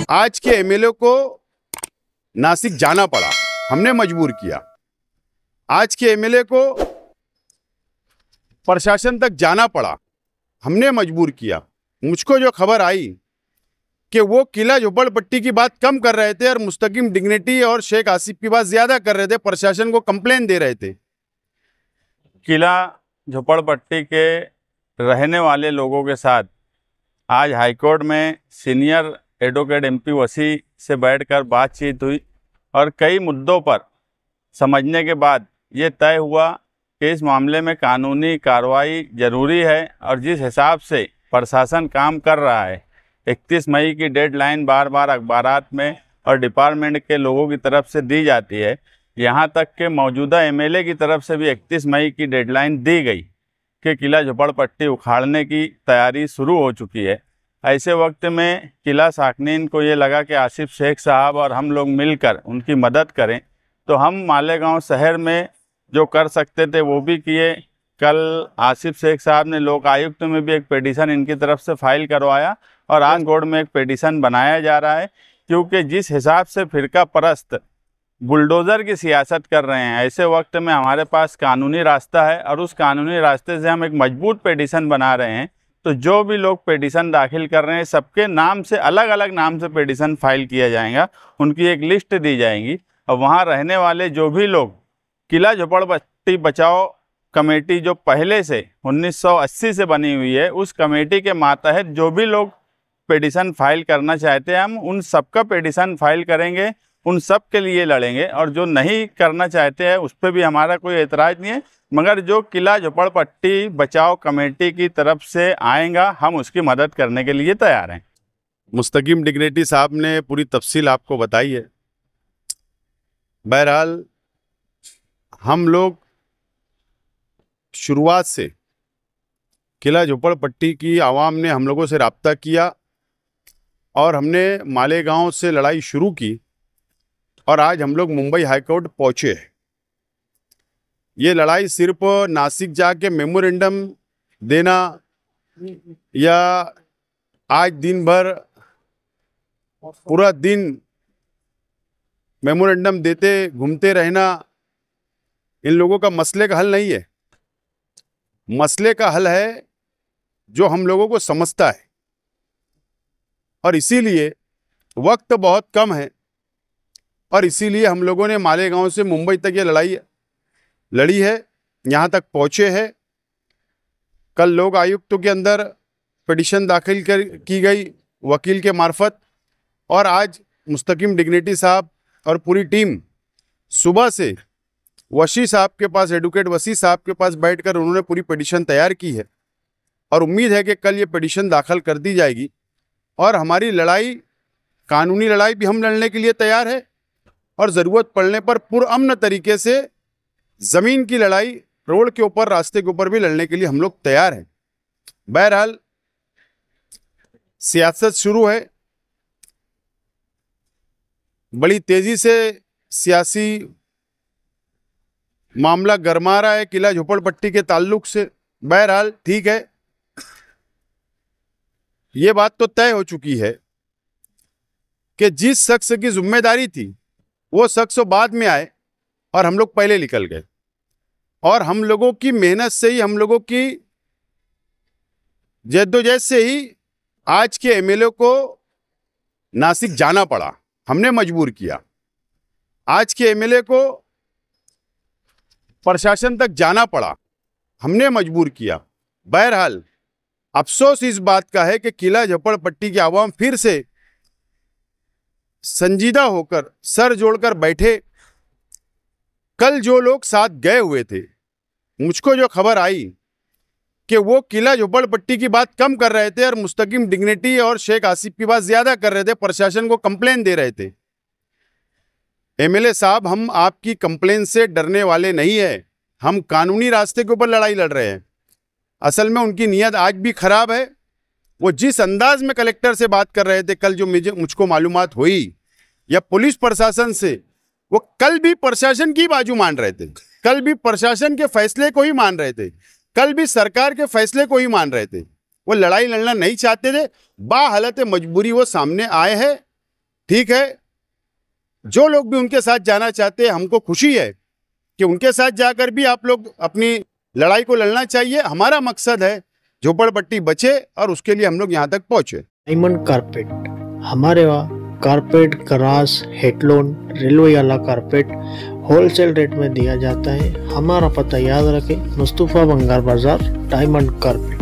आज के एमएलए को नासिक जाना पड़ा, हमने मजबूर किया। आज के एमएलए को प्रशासन तक जाना पड़ा, हमने मजबूर किया। मुझको जो खबर आई कि वो किला झोपड़पट्टी की बात कम कर रहे थे और मुस्तकीम डिग्निटी और शेख आसिफ की बात ज्यादा कर रहे थे, प्रशासन को कंप्लेन दे रहे थे। किला झोपड़पट्टी के रहने वाले लोगों के साथ आज हाईकोर्ट में सीनियर एडवोकेट एमपी वसी से बैठकर बातचीत हुई और कई मुद्दों पर समझने के बाद ये तय हुआ कि इस मामले में कानूनी कार्रवाई ज़रूरी है और जिस हिसाब से प्रशासन काम कर रहा है, 31 मई की डेडलाइन बार बार अखबारात में और डिपार्टमेंट के लोगों की तरफ से दी जाती है, यहाँ तक कि मौजूदा एमएलए की तरफ से भी 31 मई की डेडलाइन दी गई कि किला झोपड़पट्टी उखाड़ने की तैयारी शुरू हो चुकी है। ऐसे वक्त में किला साकनीन को ये लगा कि आसिफ शेख साहब और हम लोग मिलकर उनकी मदद करें, तो हम मालेगांव शहर में जो कर सकते थे वो भी किए। कल आसिफ शेख साहब ने लोक आयुक्त में भी एक पिटीशन इनकी तरफ से फाइल करवाया और आज कोर्ट में एक पिटीशन बनाया जा रहा है, क्योंकि जिस हिसाब से फिरका परस्त बुलडोज़र की सियासत कर रहे हैं, ऐसे वक्त में हमारे पास कानूनी रास्ता है और उस कानूनी रास्ते से हम एक मजबूत पिटीशन बना रहे हैं। तो जो भी लोग पिटीशन दाखिल कर रहे हैं, सबके नाम से अलग अलग नाम से पिटीशन फाइल किया जाएगा, उनकी एक लिस्ट दी जाएगी और वहाँ रहने वाले जो भी लोग किला झोपड़पट्टी बचाओ कमेटी जो पहले से 1980 से बनी हुई है, उस कमेटी के मातहत जो भी लोग पिटीशन फाइल करना चाहते हैं, हम उन सबका पिटीशन फाइल करेंगे, उन सब के लिए लड़ेंगे। और जो नहीं करना चाहते हैं उस पर भी हमारा कोई एतराज़ नहीं है, मगर जो किला झोपड़पट्टी बचाओ कमेटी की तरफ से आएगा, हम उसकी मदद करने के लिए तैयार हैं। मुस्तकीम डिग्निटी साहब ने पूरी तफसील आपको बताई है। बहरहाल हम लोग शुरुआत से किला झोपड़पट्टी की आवाम ने हम लोगों से रब्ता किया और हमने मालेगांव से लड़ाई शुरू की और आज हम लोग मुंबई हाईकोर्ट पहुँचे हैं। ये लड़ाई सिर्फ नासिक जाके मेमोरेंडम देना या आज दिन भर पूरा दिन मेमोरेंडम देते घूमते रहना, इन लोगों का मसले का हल नहीं है। मसले का हल है जो हम लोगों को समझता है, और इसीलिए वक्त बहुत कम है और इसीलिए हम लोगों ने मालेगांव से मुंबई तक ये लड़ाई लड़ी है, यहाँ तक पहुँचे हैं। कल लोक आयुक्तों के अंदर पिटीशन दाखिल की गई वकील के मार्फत, और आज मुस्तकीम डिग्निटी साहब और पूरी टीम सुबह से वसी साहब के पास, एडवोकेट वसी साहब के पास बैठकर उन्होंने पूरी पिटीशन तैयार की है और उम्मीद है कि कल ये पिटीशन दाखिल कर दी जाएगी। और हमारी लड़ाई, कानूनी लड़ाई भी हम लड़ने के लिए तैयार है और ज़रूरत पड़ने पर पुरअमन तरीके से ज़मीन की लड़ाई, रोड के ऊपर, रास्ते के ऊपर भी लड़ने के लिए हम लोग तैयार हैं। बहरहाल सियासत शुरू है, बड़ी तेजी से सियासी मामला गरमा रहा है किला झोपड़पट्टी के ताल्लुक से। बहरहाल ठीक है, ये बात तो तय हो चुकी है कि जिस शख्स की जिम्मेदारी थी वो शख्स बाद में आए और हम लोग पहले निकल गए, और हम लोगों की मेहनत से ही, हम लोगों की जद्दोजहद से ही आज के एमएलए को नासिक जाना पड़ा, हमने मजबूर किया। आज के एमएलए को प्रशासन तक जाना पड़ा, हमने मजबूर किया। बहरहाल अफसोस इस बात का है कि किला झोपड़पट्टी की आवाम फिर से संजीदा होकर, सर जोड़कर बैठे। कल जो लोग साथ गए हुए थे, मुझको जो खबर आई कि वो किला झोपड़पट्टी की बात कम कर रहे थे और मुस्तकीम डिग्निटी और शेख आसिफ की बात ज्यादा कर रहे थे, प्रशासन को कंप्लेन दे रहे थे। एमएलए साहब, हम आपकी कंप्लेन से डरने वाले नहीं है, हम कानूनी रास्ते के ऊपर लड़ाई लड़ रहे हैं। असल में उनकी नीयत आज भी खराब है। वो जिस अंदाज में कलेक्टर से बात कर रहे थे कल, जो मुझको मालूमात हुई, या पुलिस प्रशासन से, वो कल भी प्रशासन की बाजू मान रहे थे, कल भी प्रशासन के फैसले को ही मान रहे थे, कल भी सरकार के फैसले को ही मान रहे थे। वो लड़ाई लड़ना नहीं चाहते थे, बाहालत मजबूरी वो सामने आए हैं ठीक है, जो लोग भी उनके साथ जाना चाहते हैं, हमको खुशी है कि उनके साथ जाकर भी आप लोग अपनी लड़ाई को लड़ना चाहिए। हमारा मकसद है झोपड़पट्टी बचे और उसके लिए हम लोग यहाँ तक पहुंचे। डायमंड कारपेट, हमारे वहाँ कारपेट, ग्रास, हेडलोन, रेलवे वाला कारपेट होलसेल रेट में दिया जाता है। हमारा पता याद रखें, मुस्तफा बंगार बाजार, डायमंड कारपेट।